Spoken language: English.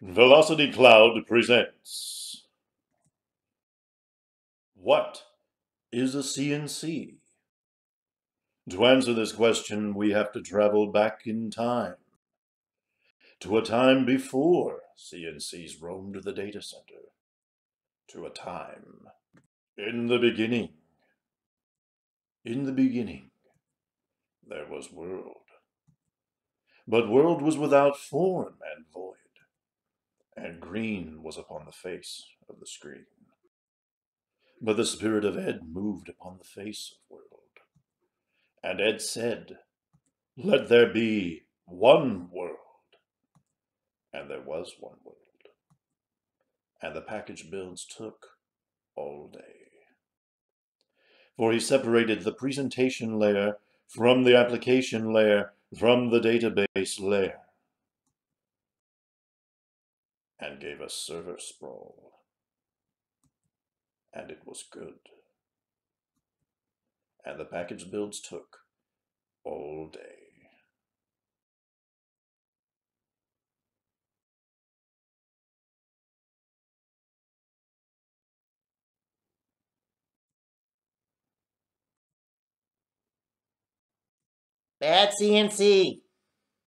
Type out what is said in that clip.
Velocity Cloud presents. What is a CNC? To answer this question, we have to travel back in time, to a time before CNCs roamed the data center, to a time in the beginning. In the beginning, there was world. But world was without form and void, and green was upon the face of the screen. But the spirit of Ed moved upon the face of world, and Ed said, "Let there be one world." And there was one world. And the package builds took all day. For he separated the presentation layer from the application layer from the database layer, and gave us server sprawl. And it was good. And the package builds took all day. Bad CNC.